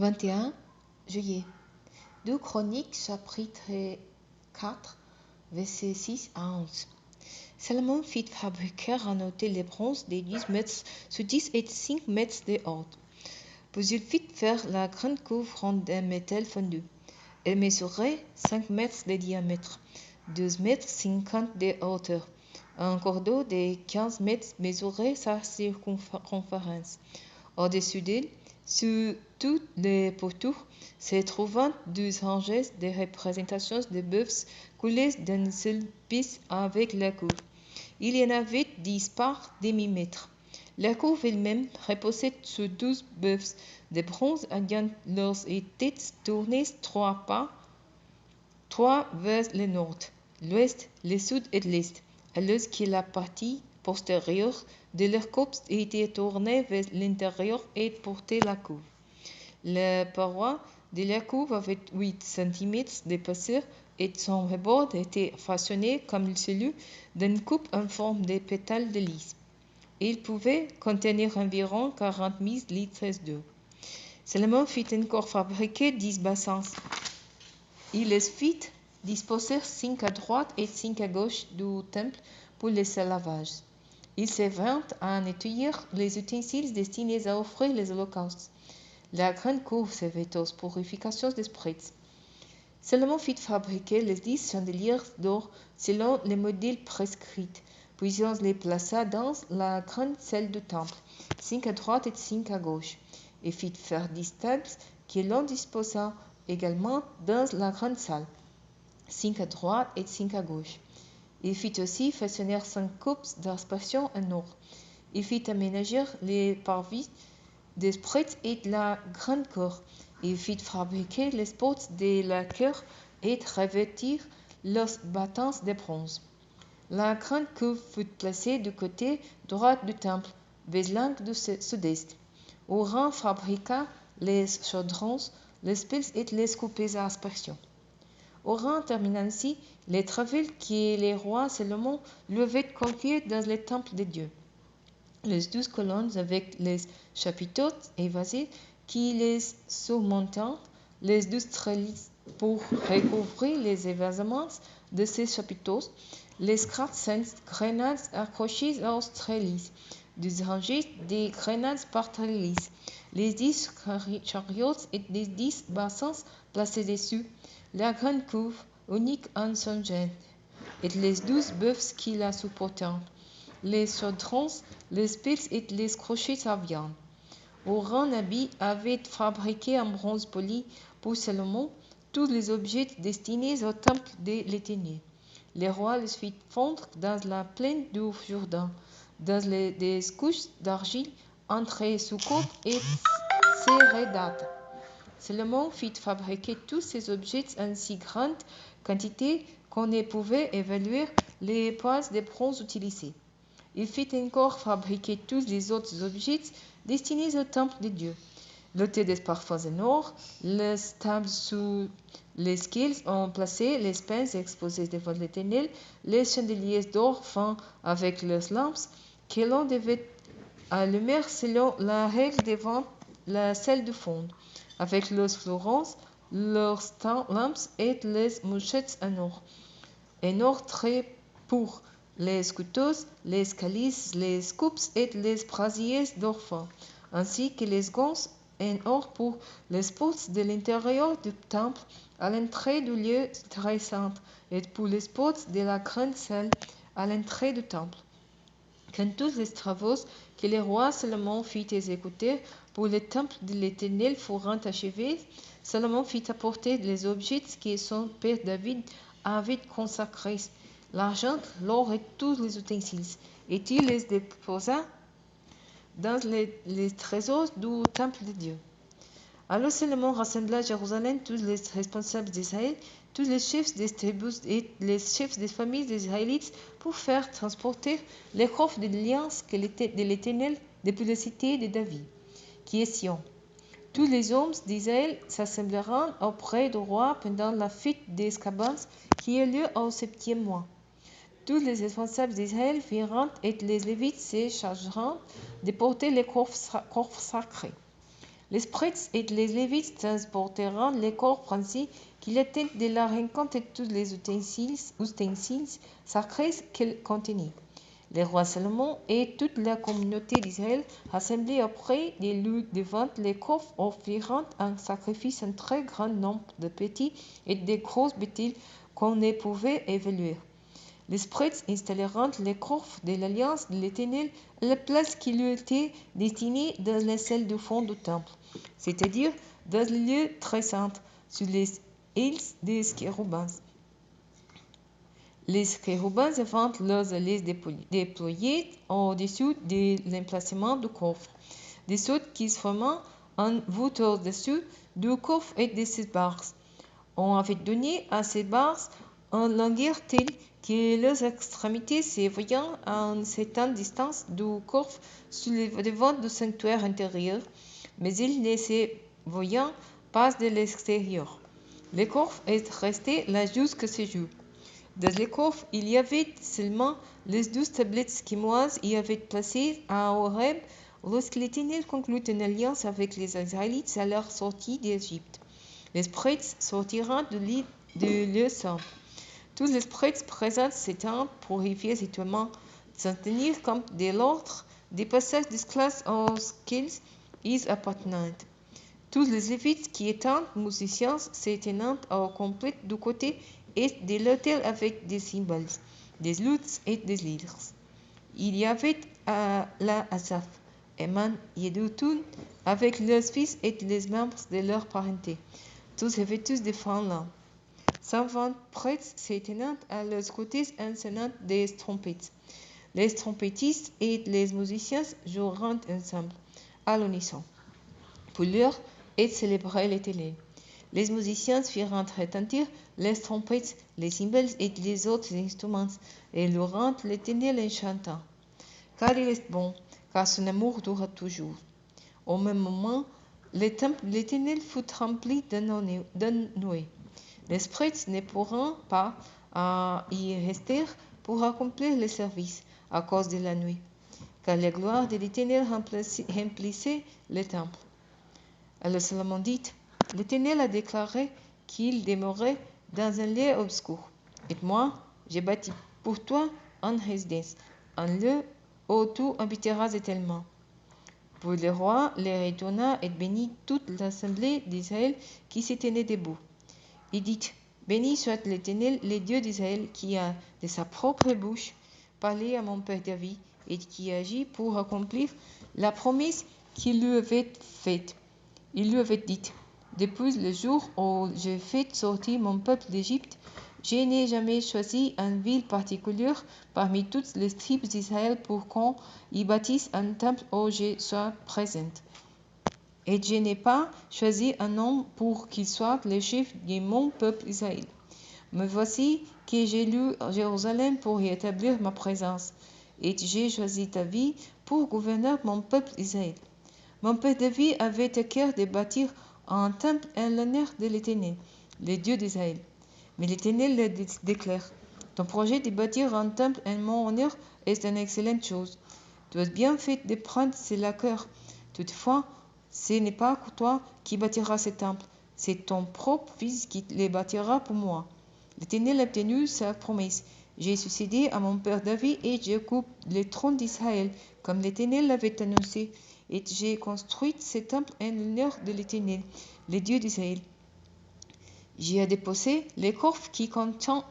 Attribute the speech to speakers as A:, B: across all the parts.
A: 21 juillet. 2 Chroniques, chapitre 4, versets 6 à 11. Salomon fit fabriquer en hôtel de bronze de 10 mètres sur 10 et 5 mètres de haut. Puis il fit faire la grande couve ronde d'un métal fondu. Elle mesurait 5 mètres de diamètre, 12 mètres 50 de hauteur. Un cordeau de 15 mètres mesurait sa circonférence. Au-dessus d'elle, sur tous les pourtours, se trouvaient 12 rangées de représentations de bœufs coulés d'un seul piece avec la couve. Il y en avait 10 par demi-mètre. La couve elle-même reposait sur 12 bœufs de bronze ayant leurs têtes tournées 3 vers le nord, l'ouest, le sud et l'est, alors que la partie postérieure de leur coupe était tournée vers l'intérieur et portait la couve. La paroi de la couve avait 8 cm d'épaisseur et son rebord était façonné comme celui d'une coupe en forme de pétale de lys. Il pouvait contenir environ 40 000 litres d'eau. Salomon fit encore fabriquer 10 bassins. Il les fit disposer 5 à droite et 5 à gauche du temple pour les lavages. Il se vint à nettoyer les ustensiles destinés à offrir les holocaustes. La grande couve servait aux purifications des spirits. Salomon fit fabriquer les 10 chandeliers d'or selon les modèles prescrits, puis on les plaça dans la grande salle du temple, 5 à droite et 5 à gauche, et fit faire 10 tables que l'on disposa également dans la grande salle, 5 à droite et 5 à gauche. Il fit aussi façonner 5 coupes d'aspersion en or. Il fit aménager les parvis des spirits et de la grande cour. Il fit fabriquer les portes de la cour et revêtir leurs battants de bronze. La grande couve fut placée du côté droit du temple, vers l'angle du sud-est. Oran fabriqua les chaudrons, les pelles et les coupes à aspersion. Oran termina ainsi les travaux que le roi Salomon lui avait confiés dans le temple de Dieu. Les 12 colonnes avec les chapiteaux évasés qui les surmontent, les 12 trellis pour recouvrir les évasements de ces chapiteaux, les 400 grenades accrochées aux trellis, 12 rangées de grenades par trellis, les 10 chariots et les 10 bassins placés dessus, la grande couve unique en son genre, et les 12 bœufs qui la supportent, les chaudrons, les pelles et les crochets à viande. Oran-Nabi avait fabriqué en bronze poli pour Salomon tous les objets destinés au temple de l'Éternel. Le roi les fit fondre dans la plaine du Jourdain, dans des couches d'argile entre Sukkot et Seredat. Salomon fit fabriquer tous ces objets en si grande quantité qu'on ne pouvait évaluer les poids de bronze utilisés. Il fit encore fabriquer tous les autres objets destinés au temple de Dieu. L'autel des parfums en or, les tables sous lesquelles on plaçait les pains exposés devant l'Éternel, les chandeliers d'or fins avec leurs lampes, que l'on devait allumer selon la règle devant la salle du fond, avec leurs fleurons, leurs lampes et les mouchettes en or très pur, les couteaux, les calices, les coupes et les brasiers d'or fin, ainsi que les gants en or pour les portes de l'intérieur du temple à l'entrée du lieu très saint et pour les portes de la grande salle à l'entrée du temple. Quand tous les travaux que le roi Salomon fit exécuter pour le temple de l'Éternel furent achevés, Salomon fit apporter les objets que son père David avait consacrés, l'argent, l'or et tous les ustensiles, et il les déposa dans les trésors du temple de Dieu. Alors Salomon rassembla à Jérusalem tous les responsables d'Israël, tous les chefs des tribus et les chefs des familles des Israélites pour faire transporter les coffres de l'alliance de l'Éternel depuis la cité de David, qui est Sion. Tous les hommes d'Israël s'assembleront auprès du roi pendant la fête des Escabans qui a lieu au 7e mois. Tous les responsables d'Israël viendront et les Lévites se chargeront de porter les coffres sacrés. Les prêtres et les Lévites transporteront les corps ainsi que la tente de la rencontre et tous les ustensiles sacrés qu'elle contenait. Le roi Salomon et toute la communauté d'Israël, assemblés auprès des lieux devant les coffres, offriront en sacrifice un très grand nombre de petits et de grosses bêtises qu'on ne pouvait évaluer. Les prêtres installeront les coffres de l'Alliance de l'Éternel à la place qui lui était destinée dans la salle du fond du temple, c'est-à-dire dans le lieu très saint, sur les ailes des chérubins. Les chérubins avant leurs ailes déployées au-dessus de l'emplacement du coffre, de sorte qu'ils forment un voûte au-dessus du coffre et de ses barres. On avait donné à ces barres une longueur telle que leurs extrémités se voyant à une certaine distance du coffre sur le devant du sanctuaire intérieur, mais ils ne se voyant pas de l'extérieur. Le coffre est resté là jusqu'à ce jour. Dans le coffre, il y avait seulement les 12 tablettes chinoises y avaient placées à Horeb lorsque l'Éternel conclut une alliance avec les Israélites à leur sortie d'Égypte. Les prêtres sortiront de lieu saint. Tous les prêtres présents s'étendent pour évidemment s'en tenir compte de l'ordre des passages d'esclaves auxquels ils appartenaient. Tous les Lévites qui étaient musiciens s'éteignaient au complet du côté est de l'autel avec des cymbales, des luttes et des lyres. Il y avait là Asaph, Eman, Yedutun, avec leurs fils et les membres de leur parenté, tous revêtus de fin lin. 120 prêtres s'éteignaient à leurs côtés en sonnant des trompettes. Les trompettistes et les musiciens joueront ensemble, à l'unisson, pour leur et célébrer l'Éternel. Les musiciens firent retentir les trompettes, les cymbales et les autres instruments, et loueront l'Éternel en chantant. Car il est bon, car son amour dure toujours. Au même moment, le temple de l'Éternel fut rempli d'un nuée. Les prêtres ne pourront pas y rester pour accomplir le service à cause de la nuit, car la gloire de l'Éternel remplissait le temple. Alors Salomon dit, l'Éternel a déclaré qu'il demeurait dans un lieu obscur. Et moi, j'ai bâti pour toi une résidence, un lieu où tu habiteras éternellement. Puis le roi les retourna et bénit toute l'assemblée d'Israël qui se tenait debout. Il dit, béni soit l'Éternel, le Dieu d'Israël, qui a de sa propre bouche parlé à mon père David et qui agit pour accomplir la promesse qu'il lui avait faite. Il lui avait dit, depuis le jour où j'ai fait sortir mon peuple d'Égypte, je n'ai jamais choisi une ville particulière parmi toutes les tribus d'Israël pour qu'on y bâtisse un temple où je sois présente. Et je n'ai pas choisi un homme pour qu'il soit le chef de mon peuple Israël. Me voici que j'ai élu Jérusalem pour y établir ma présence, et j'ai choisi David pour gouverner mon peuple Israël. Mon père David avait à cœur de bâtir un temple en l'honneur de l'Éternel, le Dieu d'Israël. Mais l'Éternel le déclare, ton projet de bâtir un temple en mon honneur est une excellente chose. Tu as bien fait de prendre cela à cœur. Toutefois, ce n'est pas toi qui bâtiras ce temple, c'est ton propre fils qui le bâtira pour moi. L'Éternel a tenu sa promesse. J'ai succédé à mon père David et j'occupe le trône d'Israël, comme l'Éternel l'avait annoncé, et j'ai construit ce temple en l'honneur de l'Éternel, le Dieu d'Israël. J'ai déposé les coffres qui contiennent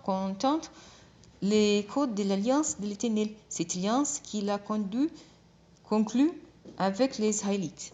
A: les codes de l'alliance de l'Éternel, cette alliance qu'il a conclue avec les Israélites.